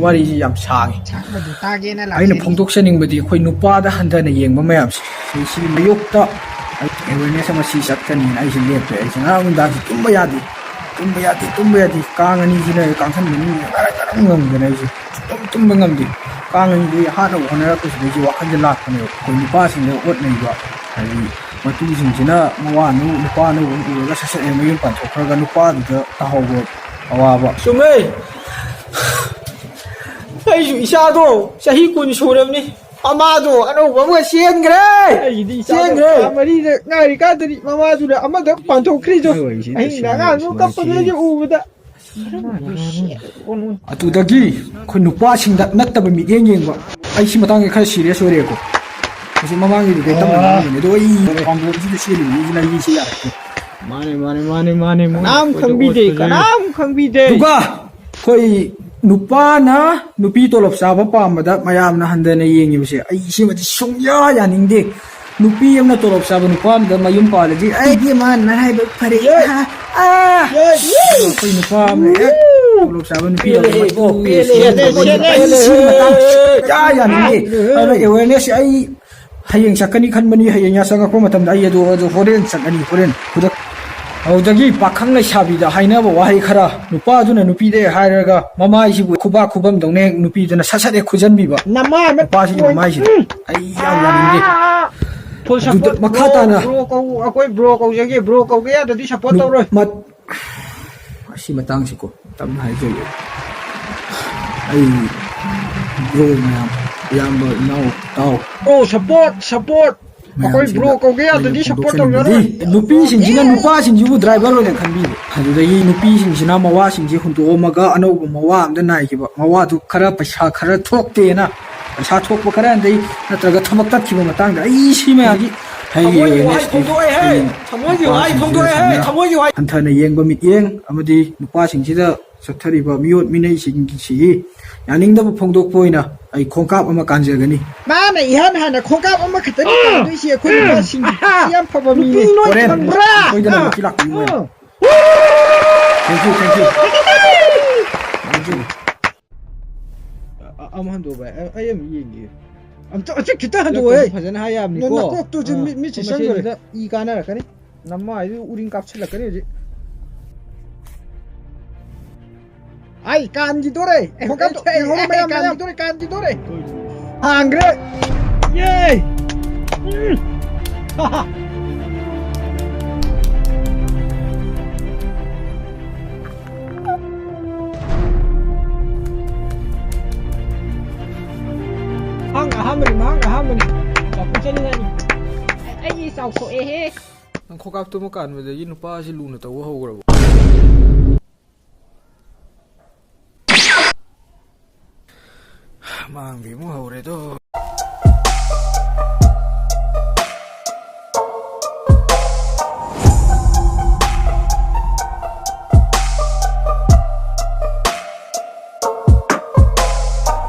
ꯋꯥꯔꯤꯁꯤ ꯌꯥꯝ ꯁꯥꯡꯉꯤ ꯑꯩꯅ ꯐꯣꯡꯗꯣꯛꯆꯅꯤꯡꯕꯗꯤ ꯑꯩꯈꯣꯏ ꯅꯨꯄꯥꯗ ꯍꯟꯊꯅ ꯌꯦꯡꯕ ꯃꯌꯥꯝꯁꯦ ꯁꯤ ꯃꯌꯣꯛꯇ ꯑꯦꯋꯦꯔꯅꯦꯁ ꯑꯃ ꯁꯤ ꯆꯠꯀꯅꯤꯅ ꯑꯩꯁꯦ ꯂꯦꯞꯄꯦ ꯑꯩꯁꯦ ꯉꯔꯥꯡ ꯅꯨꯡꯗꯥꯡꯁꯤ ꯇꯨꯝꯕ ꯌꯥꯗꯦ ꯀꯥꯡ ꯑꯅꯤꯁꯤꯅ ꯀꯥꯡꯈꯟ ꯃꯅꯨꯡꯗ ꯀꯔꯝ ꯉꯝꯗꯅ ꯑꯩꯁꯦ ꯇꯨꯝꯕ ꯉꯝꯗꯦ ꯀꯥꯡ ꯑꯅꯤꯗꯨ ꯍꯥꯠꯅꯕ ꯍꯣꯠꯅꯔꯛꯄꯁꯤꯗꯩꯁꯤ ꯋꯥꯈꯜꯁꯦ ꯂꯥꯛꯄꯅꯦꯕ ꯑꯩꯈꯣꯏ ꯅꯨꯄꯥꯁꯤꯡꯗ ꯑꯣꯠꯅꯩꯕ ꯍꯥꯏꯗꯤ ꯃꯇꯨꯁꯤꯡꯁꯤꯅ ꯅꯨꯄꯥ ꯑꯅꯧꯕ ꯎꯔꯒ ꯁꯠ ꯃꯌꯨꯝ ꯄꯥꯟꯊꯣꯛꯈ꯭ꯔꯒ ꯅꯨꯄꯥꯗꯨꯗ ꯇꯥꯍꯧꯕ ꯑꯋꯥꯕ ꯆꯨꯝꯃꯦ ꯑꯩꯁꯨ ꯏꯆꯥꯗꯣ ꯆꯍꯤ 10 ꯁꯨꯔꯕꯅꯤ ꯃꯃꯥꯗꯣ ꯑꯅꯧꯕ ꯑꯃꯒ ꯆꯦꯟꯈ꯭ꯔꯦ ꯑꯩꯒꯤꯗꯤ ꯆꯦꯟꯈ꯭ꯔꯦ ꯃꯔꯤꯗ ꯉꯥꯏꯔꯤꯀꯥꯟꯗꯗꯤ ꯃꯃꯥꯗꯨꯅ ꯑꯃꯗ ꯄꯥꯟꯊꯣꯛꯈ꯭ꯔꯤꯗꯣ ꯑꯍꯤꯡꯗ ꯑꯉꯥꯡꯗꯨ ꯀꯞꯄꯗꯒꯤ ꯎꯕꯗ ꯑꯗꯨꯗꯒꯤ ꯑꯩꯈꯣꯏ ꯅꯨꯄꯥꯁꯤꯡꯗ ꯅꯠꯇꯕ ꯃꯤꯠꯌꯦꯡ ꯌꯦꯡꯕ ꯑꯩ ꯁꯤ ꯃꯇꯥꯡꯗ ꯈꯔ ꯁꯤꯔꯤꯌꯁ ꯑꯣꯏꯔꯦꯀꯣ ꯃꯁꯤ ꯃꯃꯥꯡꯒꯤꯗꯨꯗꯤ ꯇꯞꯅ ꯉꯥꯡꯕꯅꯦ ꯑꯗꯣ ꯑꯩ ꯄꯥꯝꯕꯣꯝꯁꯤꯗ ꯆꯦꯜꯂꯤꯕ ꯃꯤꯁꯤꯅ ꯑꯩꯁꯤ ꯌꯥꯔꯛꯇꯦ ꯃꯥꯅꯦ ꯀꯅꯥꯝ ꯈꯪꯕꯤꯗꯦ ꯑꯗꯨꯒ ꯑꯩꯈꯣꯏ ꯅꯨꯄꯥꯅ ꯅꯨꯄꯤ ꯇꯣꯂꯣꯞ ꯆꯥꯕ ꯄꯥꯝꯕꯗ ꯃꯌꯥꯝꯅ ꯍꯟꯊꯅ ꯌꯦꯡꯉꯤꯕꯁꯦ ꯑꯩ ꯁꯤꯃꯗꯤ ꯁꯨꯡꯌꯥ ꯌꯥꯅꯤꯡꯗꯦ ꯅꯨꯄꯤ ꯑꯃꯅ ꯇꯣꯂꯣꯞ ꯆꯥꯕ ꯅꯨꯄꯥ ꯑꯃꯗ ꯃꯌꯨꯝ ꯄꯥꯜꯂꯗꯤ ꯑꯩꯗꯤ ꯃꯥꯅ ꯍꯥꯏꯕ ꯐꯔꯦ ꯑꯩꯈꯣꯏ ꯅꯨꯄꯥ ꯑꯃꯅ ꯍꯦꯛ ꯇꯣꯂꯣꯞ ꯆꯥꯕ ꯅꯨꯄꯤ ꯌꯥꯅꯤꯡꯗꯦ ꯑꯗꯨꯅ ꯑꯦꯋꯦꯔꯅꯦꯁꯁꯦ ꯑꯩ ꯍꯌꯦꯡ ꯆꯠꯀꯅꯤ ꯈꯟꯕꯅꯤ ꯍꯌꯦꯡ ꯆꯪꯉꯛꯄ ꯃꯇꯝꯗ ꯑꯩ ꯑꯗꯨ ꯍꯣꯔꯦꯟ ꯆꯠꯀꯅꯤ ꯈꯨꯗꯛ ꯑꯗꯨꯗꯒꯤ ꯄꯥꯈꯪ ꯂꯩꯁꯥꯕꯤꯗ ꯍꯥꯏꯅꯕ ꯋꯥꯍꯩ ꯈꯔ ꯅꯨꯄꯥꯗꯨꯅ ꯅꯨꯄꯤꯗ ꯍꯥꯏꯔꯒ ꯃꯃꯥꯏꯁꯤꯕꯨ ꯈꯨꯕꯥꯛ ꯈꯨꯕꯝꯗꯧꯅ ꯍꯦꯛ ꯅꯨꯄꯤꯗꯨꯅ ꯁꯠ ꯍꯦꯛ ꯈꯨꯖꯟꯕꯤꯕ ꯅꯨꯄꯥꯁꯤꯒꯤ ꯃꯃꯥꯏꯁꯤꯗ ꯑꯩ ꯌꯥꯝ ꯌꯥꯅꯤꯡꯗꯦ ꯃꯈꯥ ꯇꯥꯅ ꯑꯩꯈꯣꯏ ꯕ꯭ꯔꯣ ꯀꯧꯖꯒꯦ ꯕ꯭ꯔꯣ ꯀꯧꯒꯦ ꯌꯥꯗ꯭ꯔꯗꯤ ꯁꯞꯄꯣꯔꯠ ꯇꯧꯔꯣꯏ ꯑꯁꯤ ꯃꯇꯥꯡꯁꯤꯀꯣ ꯇꯞꯅ ꯍꯥꯏꯖꯒꯦ ꯑꯩ ꯕ꯭ꯔꯣ ꯃꯌꯥꯝ ꯏꯌꯥꯝꯕ ꯏꯅꯥꯎ ꯇꯥꯎ ꯁꯞꯄꯣꯔꯠ ꯑꯩꯈꯣꯏ ꯕ꯭ꯔꯣ ꯀꯧꯒꯦ ꯌꯥꯗ꯭ꯔꯗꯤ ꯁꯞꯄꯣꯔꯠ ꯇꯧꯖꯔꯣꯏ ꯅꯨꯄꯤꯁꯤꯡꯁꯤꯅ ꯅꯨꯄꯥꯁꯤꯡꯁꯤꯕꯨ ꯗ꯭ꯔꯥꯏꯚꯔ ꯑꯣꯏꯅ ꯈꯟꯕꯤꯕ ꯑꯗꯨꯗꯒꯤ ꯅꯨꯄꯤꯁꯤꯡꯁꯤꯅ ꯃꯋꯥꯁꯤꯡꯁꯤ ꯍꯨꯟꯇꯣꯛꯑꯝꯃꯒ ꯑꯅꯧꯕ ꯃꯋꯥ ꯑꯝꯗ ꯅꯥꯏꯈꯤꯕ ꯃꯋꯥꯗꯨ ꯈꯔ ꯄꯩꯁꯥ ꯈꯔ ꯊꯣꯛꯇꯦꯅ ꯄꯩꯁꯥ ꯊꯣꯛꯄ ꯈꯔ ꯑꯗꯩ ꯅꯠꯇ꯭ꯔꯒ ꯊꯕꯛ ꯇꯠꯈꯤꯕ ꯃꯇꯥꯡꯗ ꯑꯩ ꯁꯤ ꯃꯌꯥꯝꯒꯤ ꯍꯟꯊꯅ ꯌꯦꯡꯕ ꯃꯤꯠꯌꯦꯡ ꯑꯃꯗꯤ ꯅꯨꯄꯥꯁꯤꯡꯁꯤꯗ ꯆꯠꯊꯔꯤꯕ ꯃꯤꯑꯣꯠ ꯃꯤꯅꯩꯁꯤꯡꯁꯤꯒꯤ ꯌꯥꯅꯤꯡꯗꯕ ꯐꯣꯡꯗꯣꯛꯄ ꯑꯣꯏꯅ ꯑꯩ ꯈꯣꯡꯀꯥꯞ ꯑꯃ ꯀꯥꯟꯖꯒꯅꯤ ꯃꯥꯅ ꯏꯍꯥꯟ ꯍꯥꯟꯅ ꯈꯣꯡꯀꯥꯞ ꯑꯃ ꯈꯛꯇꯅꯤ ꯀꯥꯟꯗꯣꯏꯁꯤ ꯑꯩꯈꯣꯏ ꯅꯨꯄꯥꯁꯤꯡꯒꯤ ꯌꯥꯝ ꯐꯕ ꯃꯤꯅꯤ ꯍꯣꯔꯦꯟ ꯁꯣꯏꯗꯅꯃꯛꯀꯤ ꯂꯥꯛꯄꯤꯌꯨ ꯊꯦꯡꯛ ꯌꯨ ꯑꯃ ꯍꯟꯗꯣꯛꯑ ꯑꯩ ꯑꯃ ꯌꯦꯡꯒꯦ ꯑꯝꯇ ꯈꯤꯇ ꯍꯟꯗꯣꯛꯑꯦ ꯐꯖꯅ ꯍꯥꯏ ꯌꯥꯕꯅꯤꯀꯣ ꯅꯀꯣꯛꯇꯨ ꯃꯤꯠꯁꯦ ꯆꯪꯈ꯭ꯔꯦ ꯏ ꯀꯥꯟꯅꯔꯛꯀꯅꯤ ꯅꯃꯥꯏꯗꯨ ꯎꯔꯤꯡ ꯀꯥꯞꯁꯤꯜꯂꯛꯀꯅꯤ ꯍꯧꯖꯤꯛ ꯑꯩ ꯀꯥꯟꯈꯤꯗꯣꯔꯦ ꯀꯥꯟꯈꯤꯗꯣꯔꯦ ꯍꯥꯡꯈ꯭ꯔꯦ ꯌꯦ ꯑꯍꯥꯟꯕꯅꯤ ꯆꯥꯎꯈꯠ ꯆꯠꯅꯤꯡꯉꯥꯏꯅꯤ ꯑꯩ ꯆꯥꯎꯊꯣꯛꯑꯦꯍꯦ ꯅꯪ ꯈꯣꯡꯀꯥꯞꯇꯨꯃ ꯀꯥꯟꯕꯗꯒꯤ ꯅꯨꯄꯥꯁꯤ ꯂꯨꯅ ꯇꯧꯕ ꯍꯧꯈ꯭ꯔꯕ ꯃꯥꯡꯕꯤ ꯑꯃꯨꯛ ꯍꯧꯔꯦꯗꯣ